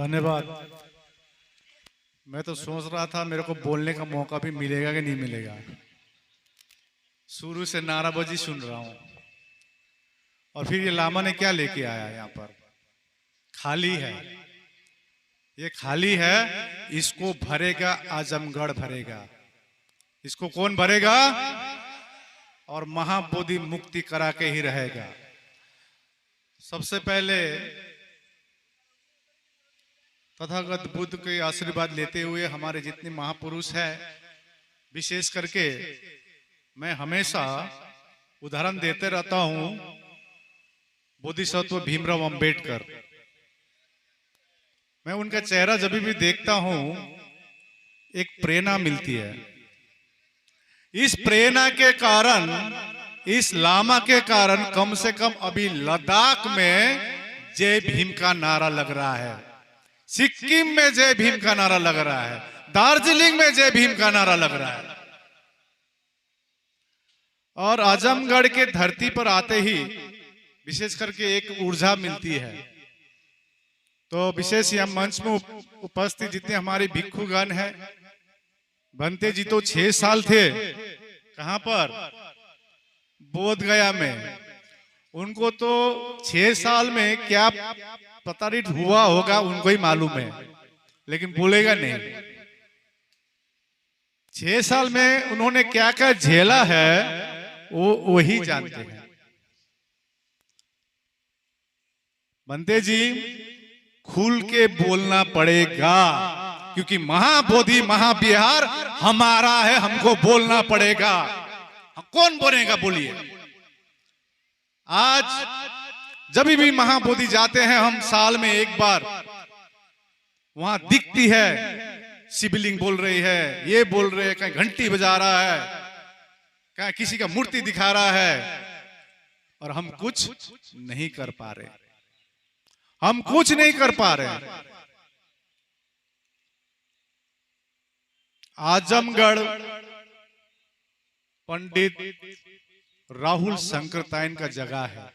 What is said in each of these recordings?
धन्यवाद। मैं तो सोच रहा था मेरे को बोलने का मौका भी मिलेगा कि नहीं मिलेगा। शुरू से नाराबाजी सुन रहा हूं और फिर ये लामा ने क्या लेके आया यहाँ पर? खाली है, ये खाली है। इसको भरेगा आजमगढ़ भरेगा। इसको कौन भरेगा? और महाबोधि मुक्ति करा के ही रहेगा। सबसे पहले तथागत बुद्ध के आशीर्वाद लेते हुए हमारे जितने महापुरुष हैं, विशेष करके मैं हमेशा उदाहरण देते रहता हूं बोधिसत्व भीमराव अंबेडकर। मैं उनका चेहरा जब भी देखता हूं एक प्रेरणा मिलती है। इस प्रेरणा के कारण, इस लामा के कारण कम से कम अभी लद्दाख में जय भीम का नारा लग रहा है, सिक्किम में जय भीम का नारा लग रहा है, दार्जिलिंग में जय भीम का नारा लग रहा है। और आजमगढ़ के धरती पर आते ही विशेष करके एक ऊर्जा मिलती है। तो विशेष यह मंच में उपस्थित जितने हमारे भिक्षुगण हैं, बनते जी तो 6 साल थे कहां पर? बोध गया में। उनको तो 6 साल में क्या प्रताड़ित हुआ होगा उनको ही मालूम है, लेकिन बोलेगा नहीं। 6 साल में उन्होंने क्या क्या झेला है वो वही जानते हैं। बनते जी खुल के बोलना पड़ेगा, क्योंकि महाबोधि महाविहार हमारा है, हमको बोलना पड़ेगा। कौन बोलेगा? बोलिए। आज जब भी महाबोधि जाते हैं हम, साल में एक बार वहां दिखती है, शिवलिंग बोल रही है, ये बोल रहे हैं, कहीं घंटी बजा रहा है, कहीं किसी का मूर्ति दिखा रहा है, और हम कुछ नहीं कर पा रहे। हम कुछ नहीं कर पा रहे। आजमगढ़ पंडित राहुल शंकरतायन का जगह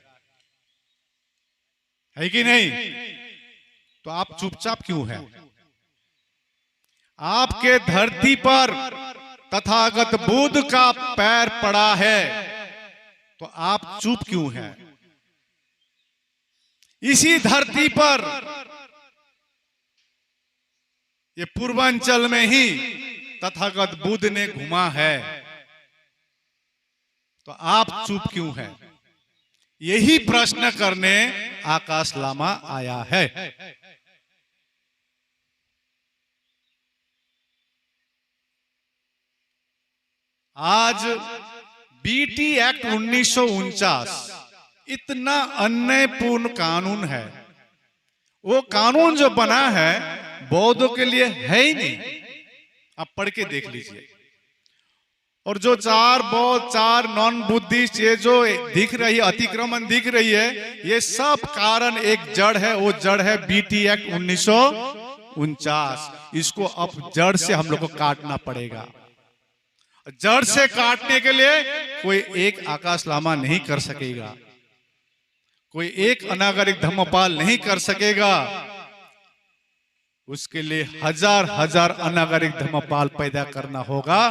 है कि नहीं? तो आप चुपचाप क्यों हैं? आपके धरती पर तथागत बुद्ध का पैर पड़ा है, तो आप चुप क्यों हैं? इसी धरती पर, ये पूर्वांचल में ही तथागत बुद्ध ने घुमा है, तो आप चुप क्यों हैं? यही प्रश्न करने आकाश लामा आया है। आज बीटी एक्ट 1949 इतना अन्यायपूर्ण कानून है। वो कानून जो बना है बौद्धों के लिए है ही नहीं। आप पढ़ के देख लीजिए। और जो 4 बौद्ध 4 नॉन बुद्धिस्ट ये जो दिख रही है, अतिक्रमण दिख रही है, ये सब कारण एक जड़ है। वो जड़ है बीटी एक्ट 1949। इसको अब जड़ से हम लोग को काटना पड़ेगा। जड़ से काटने के लिए कोई एक आकाश लामा नहीं कर सकेगा, कोई एक अनागरिक धम्मपाल नहीं कर सकेगा। उसके लिए हजार हजार अनागरिक धम्मपाल पैदा करना होगा,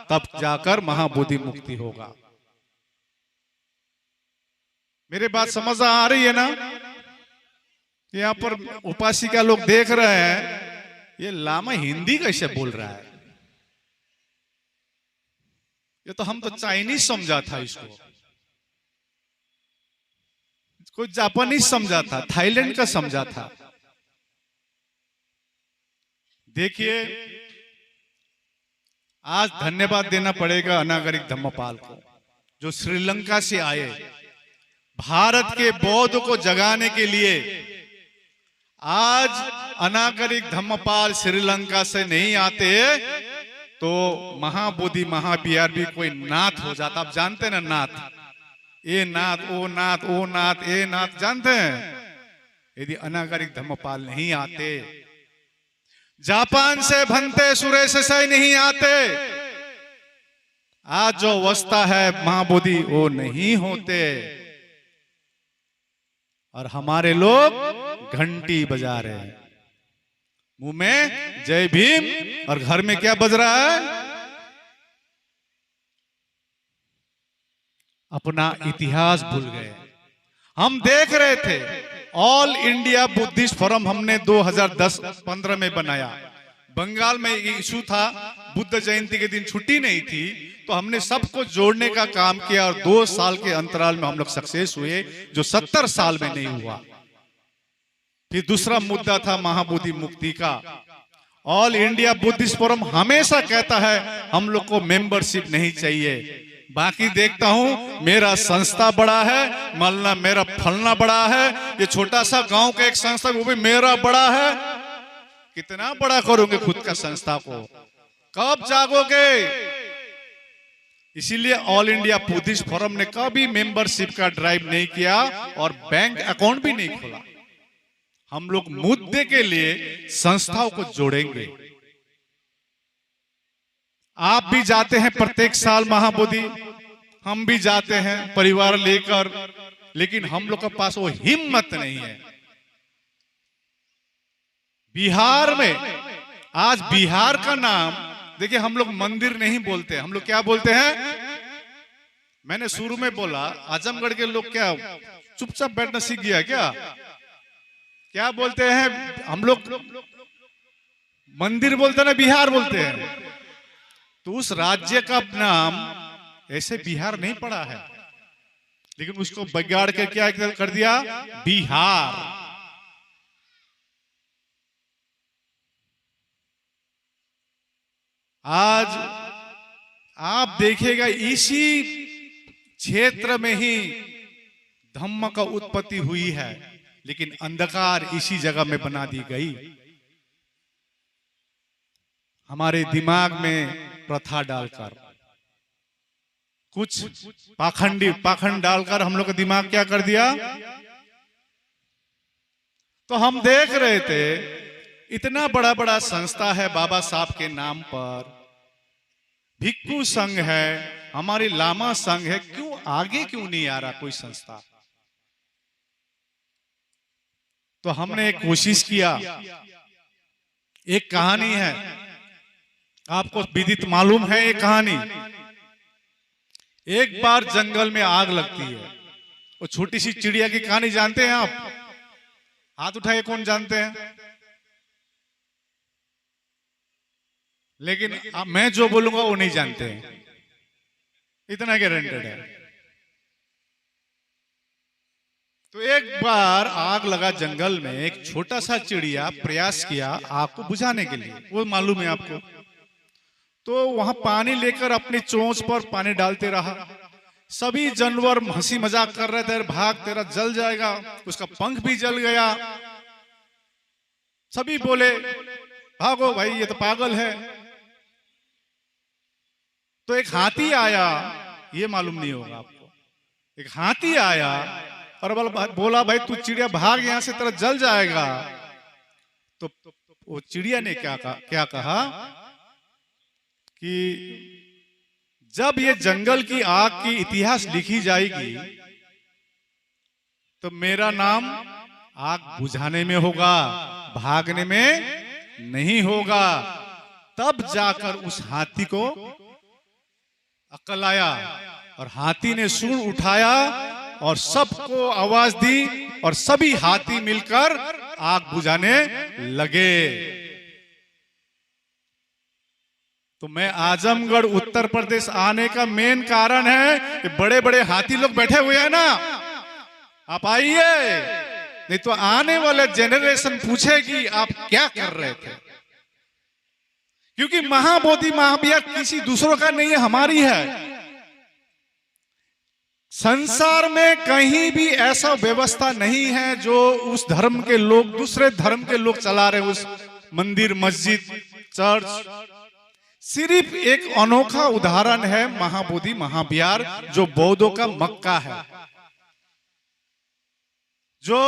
तब जाकर महाबोधि मुक्ति होगा। मेरे बात समझ आ रही है ना? यहाँ पर उपासिका लोग देख रहे हैं, ये लामा हिंदी कैसे बोल रहा है? ये तो हम तो चाइनीज समझा था, इसको कोई जापानीज समझा था, थाईलैंड का समझा था। देखिए, आज धन्यवाद देना पड़ेगा अनागरिक धम्मपाल को, जो श्रीलंका से आए भारत के बौद्ध को जगाने के लिए। आज अनागरिक धम्मपाल श्रीलंका से नहीं आते तो महाबोधि महाविहार भी कोई नाथ हो जाता। आप जानते हैं ना, नाथ, ये नाथ, ओ नाथ, ओ नाथ, ए नाथ, जानते हैं? यदि अनागरिक धम्मपाल नहीं आते, जापान से भंते सुरेश से नहीं आते, आज जो अवस्था है महाबोधि वो नहीं होते। और हमारे लोग घंटी बजा रहे हैं। मुंह में जय भीम और घर में क्या बज रहा है? अपना इतिहास भूल गए। हम देख रहे थे ऑल इंडिया बुद्धिस्ट फोरम हमने 2010-15 में बनाया। बंगाल में इशू था, बुद्ध जयंती के दिन छुट्टी नहीं थी, तो हमने सबको जोड़ने का काम किया और 2 साल के अंतराल में हम लोग सक्सेस हुए, जो 70 साल में नहीं हुआ। फिर दूसरा मुद्दा था महाबोधि मुक्ति का। ऑल इंडिया बुद्धिस्ट फोरम हमेशा कहता है हम लोग को मेंबरशिप नहीं चाहिए। बाकी देखता हूं मेरा संस्था बड़ा है, मलना मेरा फलना बड़ा है, ये छोटा सा गांव का एक संस्था वो भी मेरा बड़ा है। कितना बड़ा करोगे खुद का संस्था को? कब जागोगे? इसीलिए ऑल इंडिया बुद्धिस्ट फोरम ने कभी मेंबरशिप का ड्राइव नहीं किया और बैंक अकाउंट भी नहीं खोला। हम लोग मुद्दे के लिए संस्थाओं को जोड़ेंगे। आप भी जाते हैं प्रत्येक साल महाबोधि, हम भी जाते हैं परिवार लेकर, लेकिन हम लोग के पास वो हिम्मत नहीं है। बिहार में आज बिहार का नाम देखिए, हम लोग मंदिर नहीं बोलते, हम लोग क्या बोलते हैं? मैंने शुरू में बोला आजमगढ़ के लोग क्या चुपचाप बैठना सीख गया क्या बोलते हैं हम लोग? मंदिर बोलते ना बिहार बोलते हैं। तो उस राज्य का नाम ऐसे बिहार नहीं पड़ा है, लेकिन उसको बिगाड़ के क्या कर दिया? बिहार। आज आप देखिएगा इसी क्षेत्र में ही धम्म का उत्पत्ति हुई है, लेकिन अंधकार इसी जगह में बना दी गई। हमारे दिमाग में प्रथा डालकर, कुछ पाखंड डालकर हम लोग का दिमाग क्या कर दिया? तो हम देख रहे थे इतना बड़ा बड़ा संस्था है बाबा साहब के नाम पर, भिक्खु संघ है, हमारी लामा संघ है, क्यों आगे क्यों नहीं आ रहा कोई संस्था? तो हमने एक कोशिश किया। एक कहानी है, आपको विदित मालूम है ये कहानी। एक बार जंगल में आग लगती है। वो छोटी सी चिड़िया की कहानी जानते हैं आप? हाथ उठाए कौन जानते हैं? लेकिन मैं जो बोलूंगा वो नहीं जानते हैं, इतना गारंटेड है। तो एक बार आग लगा जंगल में, एक छोटा सा चिड़िया प्रयास किया आग को बुझाने के लिए, वो मालूम है आपको। तो वहां पानी लेकर अपनी चोंच पर पानी डालते रहा। सभी जानवर हंसी मजाक कर रहे थे, भाग तेरा जल जाएगा, उसका पंख भी जल गया। सभी बोले भागो भाई, ये तो पागल है। तो एक हाथी आया, ये मालूम नहीं होगा आपको। एक हाथी आया और बोला भाई तू चिड़िया भाग यहां से, तेरा जल जाएगा। तो वो चिड़िया ने क्या कहा कि जब ये जंगल की आग की इतिहास लिखी जाएगी तो मेरा नाम आग बुझाने में होगा, भागने में नहीं होगा। तब जाकर उस हाथी को अक्ल आया और हाथी ने सूंड उठाया और सबको आवाज दी और सभी हाथी मिलकर आग बुझाने लगे। तो मैं आजमगढ़ उत्तर प्रदेश आने का मेन कारण है कि बड़े बड़े हाथी लोग बैठे हुए हैं ना, आप आइए, नहीं तो आने वाले जनरेशन पूछेगी आप क्या कर रहे थे। क्योंकि महाबोधि महाविहार किसी दूसरों का नहीं है, हमारी है। संसार में कहीं भी ऐसा व्यवस्था नहीं है जो उस धर्म के लोग दूसरे धर्म के लोग चला रहे, उस मंदिर मस्जिद चर्च। सिर्फ एक अनोखा उदाहरण है महाबोधि महाविहार, जो बौद्धों का मक्का है, जो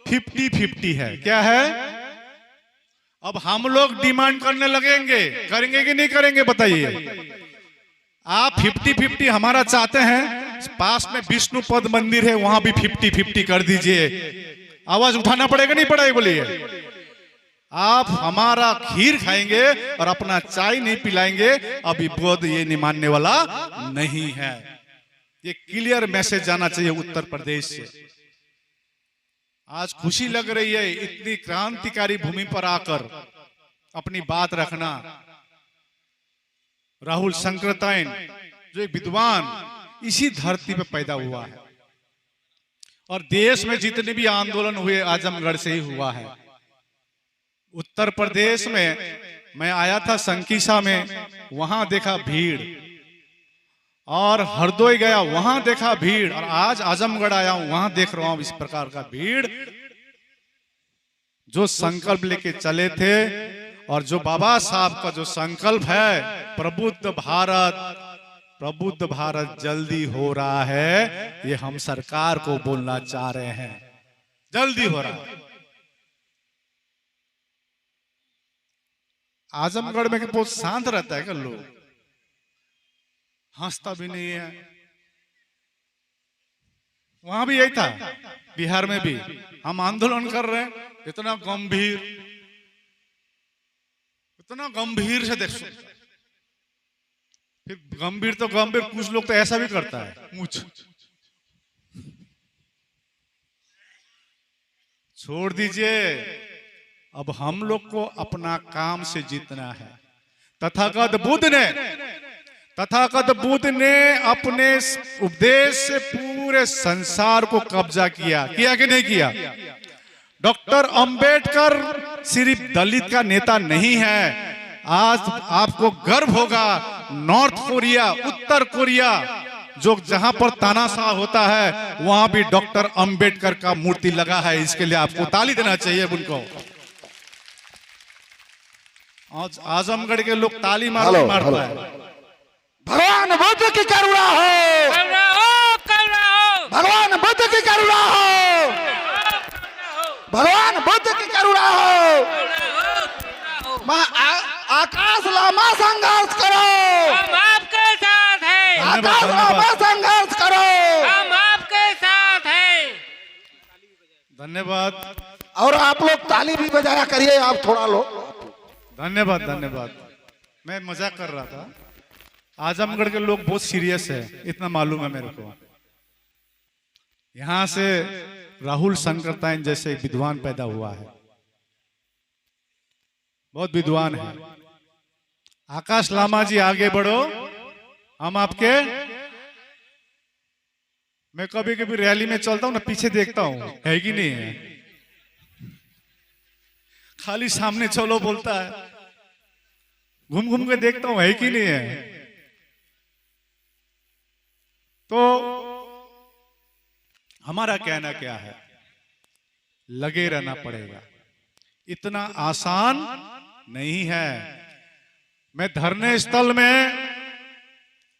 50-50 है। क्या है? अब हम लोग डिमांड करने लगेंगे, करेंगे कि नहीं करेंगे बताइए? आप 50-50 हमारा चाहते हैं, पास में विष्णु पद मंदिर है, वहां भी 50-50 कर दीजिए। आवाज उठाना पड़ेगा नहीं पड़ेगा? बोलिए। आप हमारा खीर खाएंगे और अपना चाय नहीं पिलाएंगे, अभी बुद्ध ये नहीं मानने वाला नहीं है। ये क्लियर मैसेज जाना चाहिए उत्तर प्रदेश से। आज खुशी लग रही है इतनी क्रांतिकारी भूमि पर आकर अपनी बात रखना। राहुल शंकरताइन जो एक विद्वान इसी धरती पे पैदा हुआ है, और देश में जितने भी आंदोलन हुए आजमगढ़ से ही हुआ है। उत्तर प्रदेश में मैं आया था संकीसा में, वहां देखा भीड़, और हरदोई गया वहां देखा भीड़, और आज आजमगढ़ आया हूं वहां देख रहा हूं इस प्रकार का भीड़। जो संकल्प लेके चले थे और जो बाबा साहब का जो संकल्प है, प्रबुद्ध भारत जल्दी हो रहा है, ये हम सरकार को बोलना चाह रहे हैं, जल्दी हो रहा है। आजमगढ़ में बहुत शांत रहता है क्या लोग, हंसता भी नहीं है। वहां भी यही था, बिहार में भी हम आंदोलन कर रहे हैं, इतना गंभीर से देखो। फिर गंभीर तो गंभीर, कुछ लोग तो ऐसा भी करता है, मुझ छोड़ दीजिए। अब हम लोग को अपना काम से जीतना है। तथागत बुद्ध ने अपने उपदेश से पूरे संसार को कब्जा किया कि नहीं किया। डॉक्टर अंबेडकर सिर्फ दलित का नेता नहीं है। आज आपको गर्व होगा, नॉर्थ कोरिया, उत्तर कोरिया, जो जहां पर तानाशाह होता है वहां भी डॉक्टर अंबेडकर का मूर्ति लगा है। इसके लिए आपको ताली देना चाहिए उनको। आज आजमगढ़ के लोग ताली मारता है। भगवान बुद्ध की करुणा हो, भगवान बुद्ध की करुणा हो, भगवान बुद्ध की करुणा हो। आकाश लामा संघर्ष करो, हम आपके साथ हैं। आकाश लामा संघर्ष करो, हम आपके साथ हैं। धन्यवाद। और आप लोग ताली भी बजाया करिए, आप थोड़ा लो। धन्यवाद। मैं मजाक कर रहा था। आजमगढ़ के लोग बहुत सीरियस है, इतना मालूम है मेरे को। यहां से राहुल शंकरताइन जैसे एक विद्वान पैदा हुआ है, बहुत विद्वान है। आकाश लामा जी आगे बढ़ो, हम आपके। मैं कभी कभी रैली में चलता हूं ना, पीछे देखता हूं है कि नहीं है, खाली सामने चलो बोलता है, घूम घूम के देखता हूं है कि नहीं है। तो हमारा कहना क्या है, लगे रहना पड़ेगा, इतना आसान नहीं है। मैं धरने स्थल में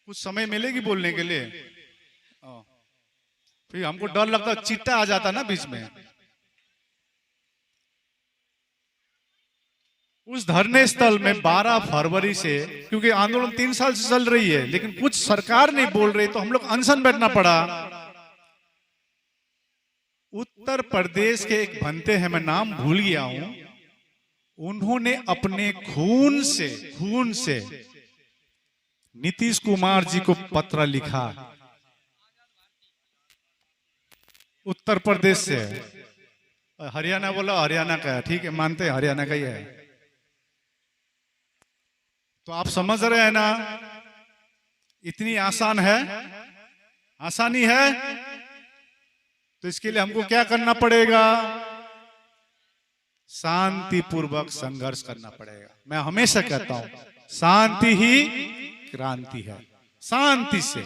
कुछ समय मिलेगी बोलने के लिए, फिर हमको डर लगता, चिट्टा आ जाता ना बीच में। उस धरने स्थल में 12 फरवरी से, क्योंकि आंदोलन 3 साल से चल रही है लेकिन कुछ सरकार नहीं बोल रही, तो हम लोग अनशन बैठना पड़ा। उत्तर प्रदेश के एक बनते हैं, मैं नाम भूल गया हूं, उन्होंने अपने खून से नीतीश कुमार जी को पत्र लिखा, उत्तर प्रदेश से। हरियाणा बोला, हरियाणा का है, ठीक है, मानते हैं हरियाणा का ही है। तो आप समझ रहे हैं ना, इतनी आसानी है। तो इसके लिए हमको क्या करना पड़ेगा, शांतिपूर्वक संघर्ष करना पड़ेगा। मैं हमेशा कहता हूं, शांति ही क्रांति है, शांति से।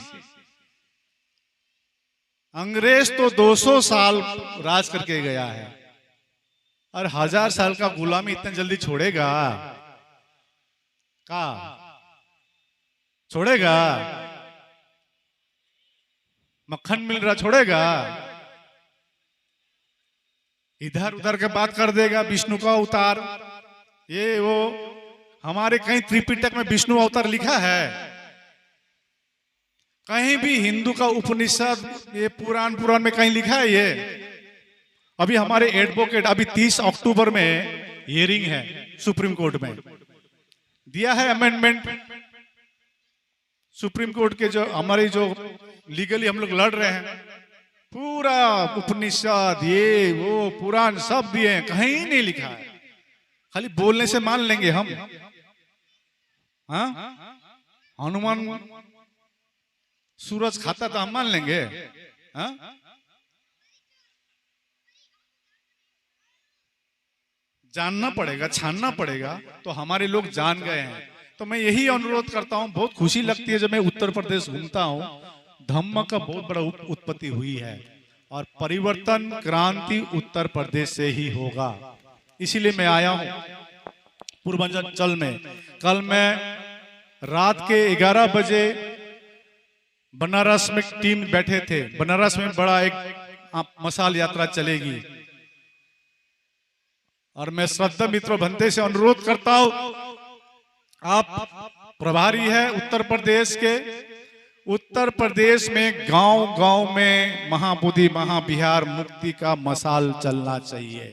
अंग्रेज तो 200 साल राज करके गया है, और 1000 साल का गुलामी इतना जल्दी छोड़ेगा का? छोड़ेगा? मक्खन मिल रहा छोड़ेगा? इधर उधर के बात कर देगा, विष्णु का अवतार, ये वो। हमारे कहीं त्रिपिटक में विष्णु अवतार लिखा है? कहीं भी हिंदू का उपनिषद, ये पुराण में कहीं लिखा है ये? अभी हमारे एडवोकेट, अभी 30 अक्टूबर में हियरिंग है सुप्रीम कोर्ट में, दिया है अमेंडमेंट। सुप्रीम कोर्ट के जो हमारी जो लीगली हम लोग लड़ रहे हैं, पूरा उपनिषद ये वो पुराण सब दिए हैं, कहीं नहीं लिखा है, खाली बोलने से मान लेंगे हम। हाँ, हनुमान सूरज खाता तो हम मान लेंगे। हाँ, जानना पड़ेगा, छानना पड़ेगा। तो हमारे लोग जान गए हैं। तो मैं यही अनुरोध करता हूं, बहुत खुशी लगती है जब मैं उत्तर प्रदेश घूमता हूं, धम्म का बहुत बड़ा उत्पत्ति हुई है और परिवर्तन क्रांति उत्तर प्रदेश से ही होगा। इसीलिए मैं आया हूं पूर्वांचल में। कल मैं रात के 11 बजे बनारस में टीम बैठे थे। बनारस में बड़ा एक मशाल यात्रा चलेगी और मैं श्रद्धा मित्र भंते से अनुरोध करता हूं, आप प्रभारी है उत्तर प्रदेश के, उत्तर प्रदेश में गांव गांव में महाबोधि महाविहार मुक्ति का मशाल चलना चाहिए।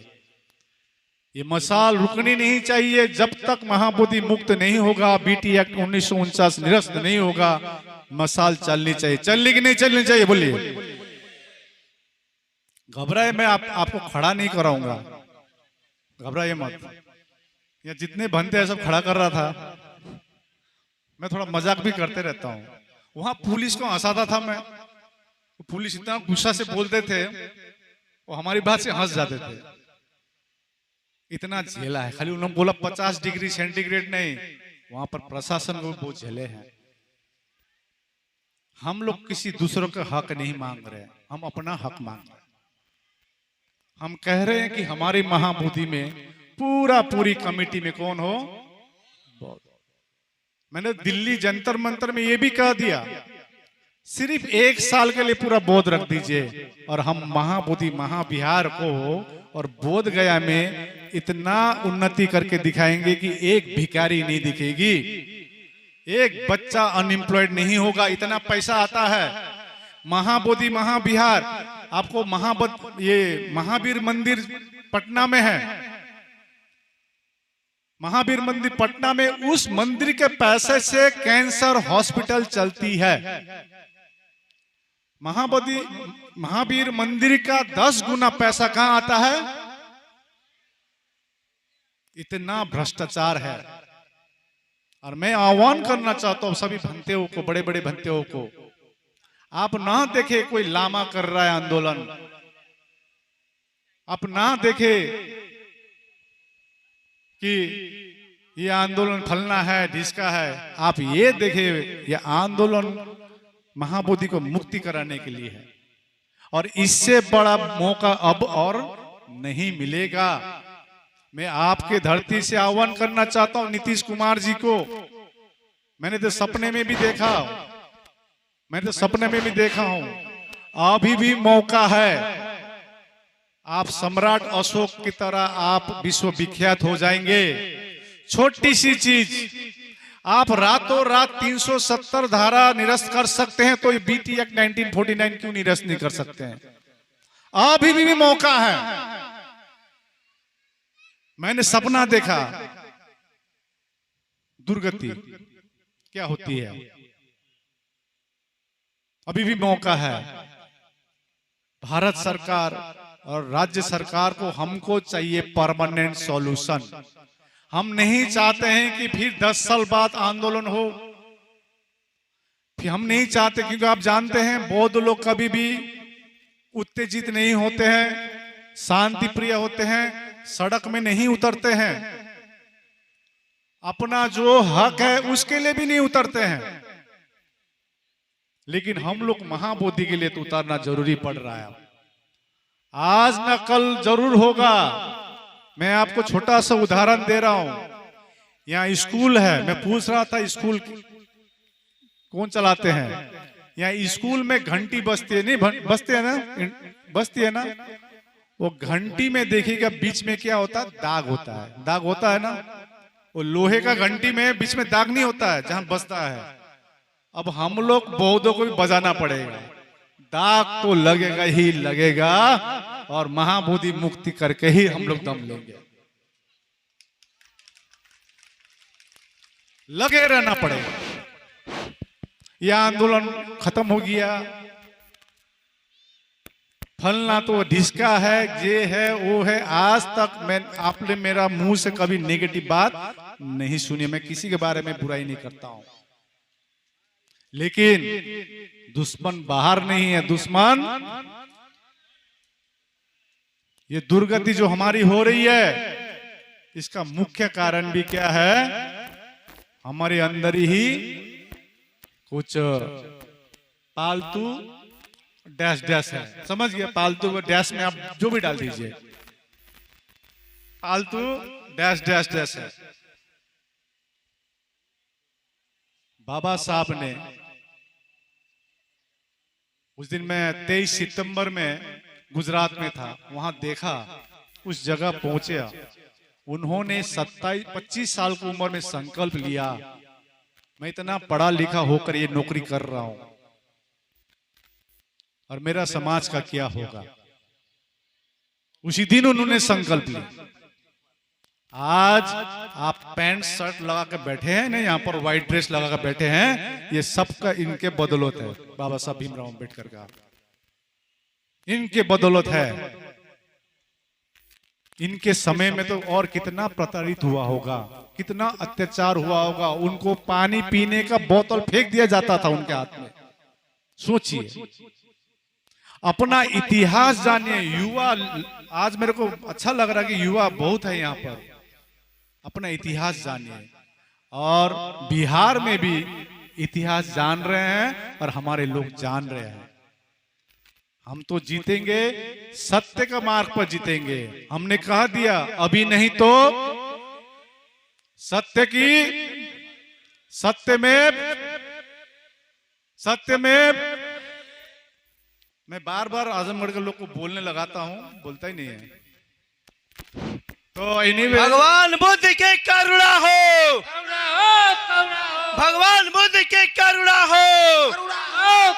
ये मशाल रुकनी नहीं चाहिए जब तक महाबोधि मुक्त नहीं होगा, बीटी एक्ट 1949 निरस्त नहीं होगा। मशाल चलनी चाहिए। चलनी की नहीं चलनी चाहिए? बोलिए। घबराए, मैं आपको खड़ा नहीं कराऊंगा, घबराइए मत। या जितने बनते हैं सब खड़ा कर रहा था, मैं थोड़ा मजाक भी करते रहता हूँ। वहां पुलिस को हंसाता था मैं, पुलिस इतना गुस्सा से बोलते थे, वो हमारी बात से हंस जाते थे। इतना झेला है। खाली उन्होंने बोला 50 डिग्री सेंटीग्रेड नहीं, वहां पर प्रशासन को बहुत झेले हैं। हम लोग किसी दूसरों का हक नहीं मांग रहे, हम अपना हक मांग रहे हैं। हम कह रहे हैं कि हमारी महाबोधि में पूरी कमेटी में कौन हो? मैंने दिल्ली जंतर मंतर में ये भी कह दिया, सिर्फ 1 साल के लिए पूरा बोध रख दीजिए और हम महाबोधि महाविहार को और बोध गया में इतना उन्नति करके दिखाएंगे कि एक भिखारी नहीं दिखेगी, एक बच्चा अनएम्प्लॉयड नहीं होगा। इतना पैसा आता है। महाबोधि महाविहार, आपको ये महावीर मंदिर पटना में है। महावीर मंदिर पटना में, उस मंदिर के पैसे से कैंसर हॉस्पिटल चलती है। महावीर मंदिर का 10 गुना पैसा कहां आता है? इतना भ्रष्टाचार है। और मैं आह्वान करना चाहता हूं सभी भंतेओं को, बड़े बड़े भंतेओं को, आप ना देखे कोई लामा कर रहा है आंदोलन, आप ना देखे कि ये आंदोलन फलना है ढिसका है, आप ये देखे ये आंदोलन महाबोधि को मुक्ति कराने के लिए है। और इससे बड़ा मौका अब और नहीं मिलेगा। मैं आपके धरती से आह्वान करना चाहता हूं नीतीश कुमार जी को। मैंने तो सपने में भी देखा, हूं, अभी भी मौका है। आप सम्राट अशोक की तरह आप विश्वविख्यात हो जाएंगे। छोटी सी चीज, आप रातों रात 370 धारा निरस्त कर सकते हैं, तो ये बीटी एक्ट 1949 क्यों निरस्त नहीं कर सकते हैं? अभी भी मौका है। मैंने सपना देखा, दुर्गति क्या होती है। अभी भी मौका है। भारत सरकार और राज्य सरकार को, हमको चाहिए परमानेंट सॉल्यूशन। हम नहीं चाहते हैं कि फिर 10 साल बाद आंदोलन हो। फिर हम नहीं चाहते, क्योंकि आप जानते हैं बौद्ध लोग कभी भी उत्तेजित नहीं होते हैं, शांति प्रिय होते हैं, सड़क में नहीं उतरते हैं, अपना जो हक है उसके लिए भी नहीं उतरते हैं। लेकिन हम लोग महाबोधि के लिए तो उतारना जरूरी पड़ रहा है। आज न कल जरूर होगा। मैं आपको छोटा सा उदाहरण दे रहा हूं। यहाँ स्कूल है, मैं पूछ रहा था स्कूल कौन चलाते हैं। यहाँ स्कूल में घंटी बजती है, नहीं बजती है ना। वो घंटी में देखिएगा बीच में क्या होता है? दाग होता है ना। वो लोहे का घंटी में बीच में दाग नहीं होता है जहां बजता है। अब हम लोग बौद्धों को भी बजाना पड़ेगा, दाग तो लगेगा ही लगेगा, और महाबोधि मुक्ति करके ही हम लोग दम लेंगे। लगे रहना पड़े। यह आंदोलन खत्म हो गया, फलना तो ढिसका है, ये है वो है। आज तक मैं आपने मेरा मुंह से कभी नेगेटिव बात नहीं सुनी। मैं किसी के बारे में बुराई नहीं करता हूं, लेकिन दुश्मन बाहर नहीं है, दुश्मन ये दुर्गति जो हमारी हो रही है, इसका मुख्य कारण भी क्या है? हमारे अंदर ही कुछ पालतू डैश डैश है। समझ गया? पालतू डैश में आप जो भी डाल दीजिए, पालतू डैश डैश डैश है। बाबा साहब ने उस दिन मैं 23 सितंबर में गुजरात में था, वहां देखा, उस जगह पहुंचे। उन्होंने 25 साल की उम्र में संकल्प लिया, मैं इतना पढ़ा लिखा होकर ये नौकरी कर रहा हूं और मेरा समाज का क्या होगा। उसी दिन उन्होंने संकल्प लिया। आज आप पैंट शर्ट लगा कर बैठे हैं ना, यहाँ पर व्हाइट ड्रेस लगा कर बैठे हैं, ये सबका इनके बदौलत है। बाबा साहब भीमराव अम्बेडकर का इनके बदौलत है। इनके समय में तो और कितना प्रताड़ित हुआ होगा, कितना अत्याचार हुआ होगा। उनको पानी पीने का बोतल फेंक दिया जाता था उनके हाथ में। सोचिए, अपना इतिहास जानिए। युवा, आज मेरे को अच्छा लग रहा है कि युवा बहुत है यहाँ पर। अपना इतिहास जानिए, और बिहार में भी इतिहास जान रहे हैं और हमारे लोग जान रहे हैं। हम तो जीतेंगे, सत्य का मार्ग पर जीतेंगे। हमने कहा दिया, अभी नहीं तो सत्य की सत्यमेव। मैं बार बार आजमगढ़ के लोग को बोलने लगाता हूं, बोलता ही नहीं है। तो एनीवे, भगवान बुद्ध के करुणा हो, करुणा हो, करुणा हो, भगवान बुद्ध के करुणा हो। करुणा हो।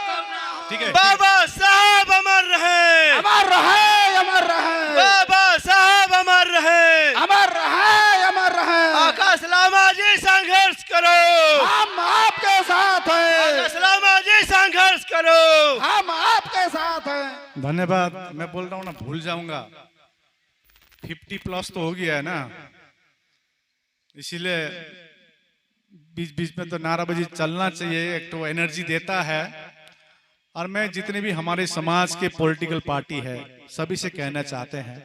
ठीक है, बाबा साहब अमर रहे, अमर रहे, अमर रहे, बाबा साहब अमर रहे, अमर रहे, अमर रहे। आकाश लामा जी संघर्ष करो, हम आपके साथ हैं, आकाश लामा जी संघर्ष करो। हम आपके साथ हैं। धन्यवाद। मैं बोल रहा हूं ना, भूल जाऊंगा। 50+ तो हो गया है ना, इसीलिए बीच बीच में तो नाराबाजी चलना चाहिए, एक तो एनर्जी देता है। और मैं जितने भी हमारे समाज के पॉलिटिकल पार्टी है, सभी से कहना चाहते हैं,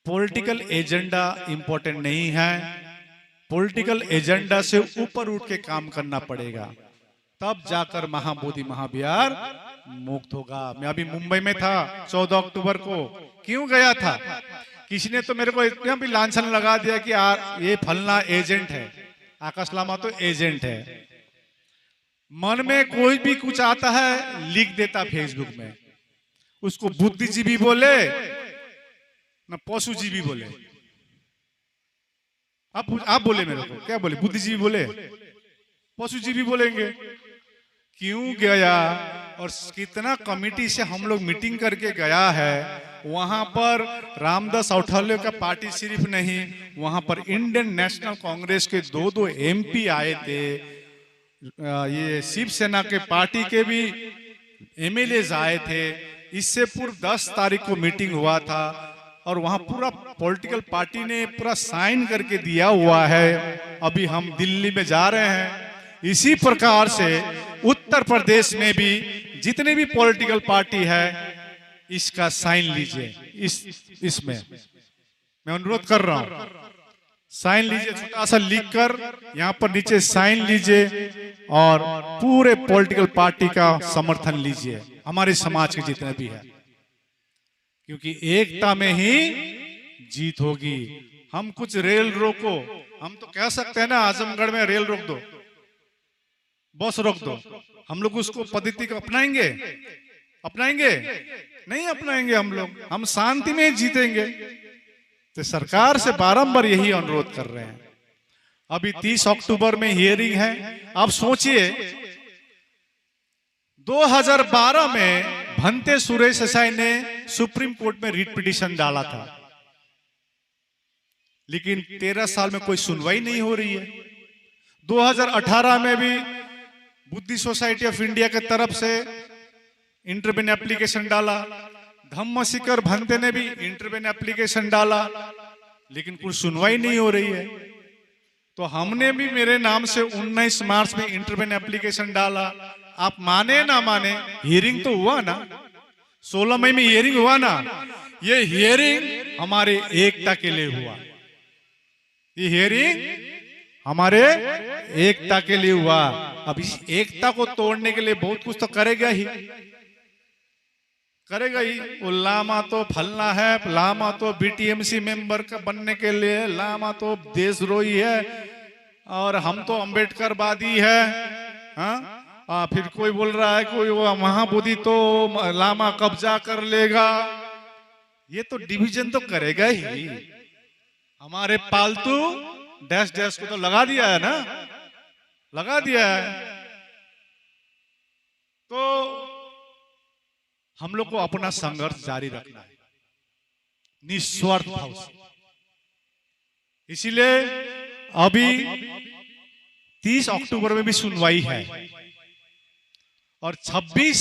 पॉलिटिकल एजेंडा इंपॉर्टेंट नहीं है। पॉलिटिकल एजेंडा से ऊपर उठ के काम करना पड़ेगा, तब जाकर महाबोधि महाविहार मुक्त होगा। मैं अभी मुंबई में था 14 अक्टूबर को। क्यों गया था? किसी ने तो मेरे को इतना भी लांछन लगा दिया कि ये फलना एजेंट है। आकाश लामा तो एजेंट है। मन में कोई भी कुछ आता है, लिख देता फेसबुक में। उसको बुद्धिजीवी बोले ना पशुजीवी बोले। आप बोले मेरे को, क्या बोले? बुद्धिजीवी बोले, पशुजीवी बोलेंगे। क्यों गया और कितना कमेटी से हम लोग मीटिंग करके गया है। वहां पर रामदास अठावले का पार्टी सिर्फ नहीं, वहां पर इंडियन नेशनल कांग्रेस के 2 MP आए थे। ये शिवसेना के पार्टी के भी MLAs आए थे। इससे पूर्व 10 तारीख को मीटिंग हुआ था और वहां पूरा पॉलिटिकल पार्टी ने पूरा साइन करके दिया हुआ है। अभी हम दिल्ली में जा रहे हैं। इसी प्रकार से उत्तर प्रदेश में भी जितने भी पॉलिटिकल पार्टी है, इसका साइन लीजिए। इसमें मैं अनुरोध कर रहा हूं, साइन लीजिए, छोटा सा लिख कर यहाँ पर नीचे साइन लीजिए और पूरे पॉलिटिकल पार्टी का समर्थन लीजिए, हमारे समाज के जितने भी है, क्योंकि एकता में ही जीत होगी। हम कुछ रेल रोको, हम तो कह सकते हैं ना आजमगढ़ में रेल रोक दो, बस रोक दो। हम लोग उसको पद्धति को अपनाएंगे? नहीं अपनाएंगे हम लोग। हम शांति में जीतेंगे। तो सरकार से बारंबार यही अनुरोध कर रहे हैं। अभी 30 अक्टूबर में हियरिंग है। आप सोचिए, 2012 में भंते सुरेश देसाई ने सुप्रीम कोर्ट में रिट पिटीशन डाला था, लेकिन 13 साल में कोई सुनवाई नहीं हो रही है। 2018 में भी बुद्धि सोसाइटी ऑफ इंडिया के तरफ से इंटरवेन एप्लीकेशन डाला। धम्म शिखर भंते ने भी इंटरवेन एप्लीकेशन डाला, लेकिन कुछ सुनवाई नहीं हो रही है। तो हमने भी मेरे नाम से 19 मार्च में इंटरवेन एप्लीकेशन डाला। आप माने ना माने, हियरिंग तो हुआ ना, 16 मई में हियरिंग हुआ ना। ये हियरिंग हमारे एकता के लिए हुआ, ये हियरिंग हमारे एकता के लिए हुआ। अब इस एकता को तोड़ने के लिए बहुत कुछ तो करेगा ही, करेगा ही। वो लामा तो फलना है, लामा तो बीटीएमसी मेंबर का बनने के लिए, लामा तो देशद्रोही है, और हम तो अंबेडकरवादी है। हाँ, फिर कोई बोल रहा है कोई वो महाबोधि तो लामा कब्जा कर लेगा। ये तो डिवीजन तो करेगा ही। हमारे पालतू डैश डैश को तो लगा दिया है ना, लगा दिया है। तो हम लोग को अपना संघर्ष जारी रखना है निस्वार्थ भाव से। इसीलिए अभी 30 अक्टूबर में भी सुनवाई है, और 26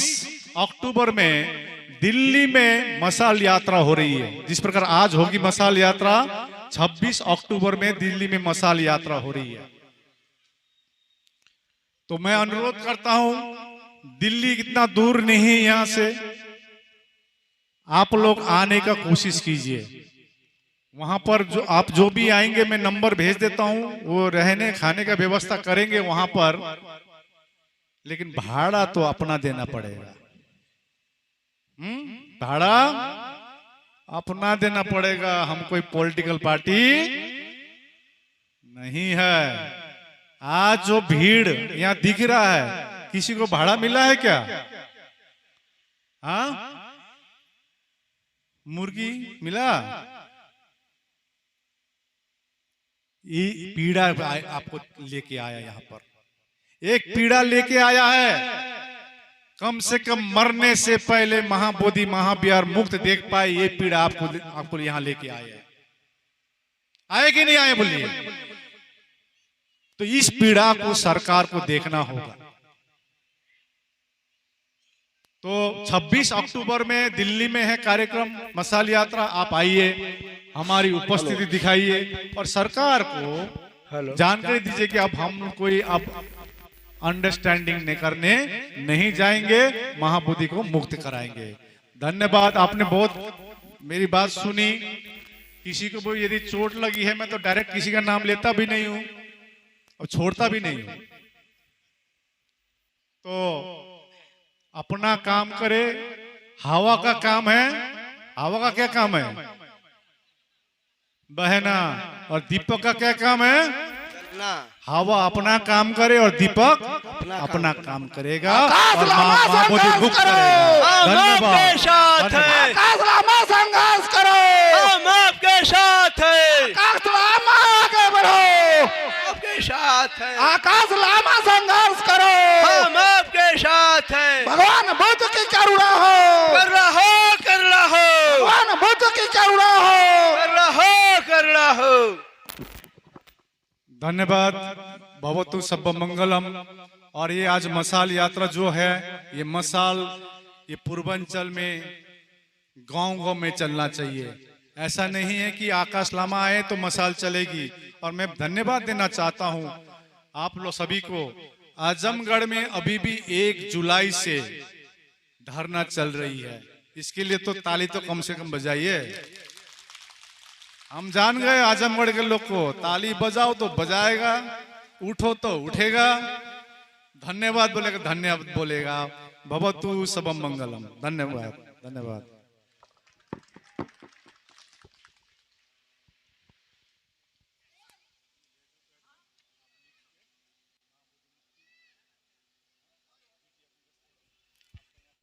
अक्टूबर में दिल्ली में मशाल यात्रा हो रही है। जिस प्रकार आज होगी मशाल यात्रा, 26 अक्टूबर में दिल्ली में मशाल यात्रा हो रही है। तो मैं अनुरोध करता हूं, दिल्ली इतना दूर नहीं है यहां से, आप लोग आने का कोशिश कीजिए। वहां पर जो भी आएंगे, मैं नंबर भेज देता हूं, वो रहने खाने का व्यवस्था करेंगे वहां पर, लेकिन भाड़ा तो अपना देना पड़ेगा। भाड़ा अपना देना पड़ेगा। हम कोई पॉलिटिकल पार्टी नहीं है। आज जो भीड़ यहां दिख रहा है, किसी को भाड़ा मिला है क्या? हाँ, मुर्गी मिला? ये पीड़ा आपको लेके आया, यहां पर एक पीड़ा लेके आया है। कम से कम मरने से पहले महाबोधि महाविहार मुक्त देख पाए, ये पीड़ा आपको यहां लेके आए। आए कि नहीं आए बोलिए? तो इस पीड़ा को सरकार को देखना होगा। तो 26 अक्टूबर में दिल्ली में है कार्यक्रम मशाल यात्रा, आप आइए, हमारी उपस्थिति दिखाइए, और सरकार को जानकारी दीजिए कि अब हम कोई अब अंडरस्टैंडिंग करने नहीं जाएंगे, महाबोधि को मुक्त कराएंगे। धन्यवाद, आपने बहुत मेरी बात सुनी। किसी को भी यदि चोट लगी है, मैं तो डायरेक्ट किसी का नाम लेता भी नहीं हूं और छोड़ता भी नहीं हूं। तो अपना काम करे। हवा का काम है, हवा का क्या काम है? बहना। और दीपक का क्या काम है? हवा अपना काम करे और दीपक अपना काम करेगा, और महाबोधि मुक्त करेगा। धन्यवाद। संघर्ष करो, हम आपके साथ हैं, आकाश लामा आगे बढ़ो, आपके साथ हैं, आकाश लामा संघर्ष करो, हम आपके साथ हैं। भगवान बुद्ध की करुणा हो, कर रहो, कर रहो, भगवान बुद्ध की करुणा हो, कर रहो, कर रहो। धन्यवाद। भवतु सब मंगलम। और ये आज मशाल यात्रा जो है, ये मशाल ये पूर्वांचल में गांव गांव में चलना चाहिए। ऐसा नहीं है कि आकाश लामा आए तो मशाल चलेगी। और मैं धन्यवाद देना चाहता हूं आप लोग सभी को। आजमगढ़ में अभी भी 1 जुलाई से धरना चल रही है। इसके लिए तो ताली तो कम से कम बजाइए। हम जान गए आजमगढ़ के लोग को, ताली बजाओ तो बजाएगा, उठो तो उठेगा, धन्यवाद बोलेगा धन्यवाद बोलेगा। भवतु सबम मंगलम। धन्यवाद, धन्यवाद।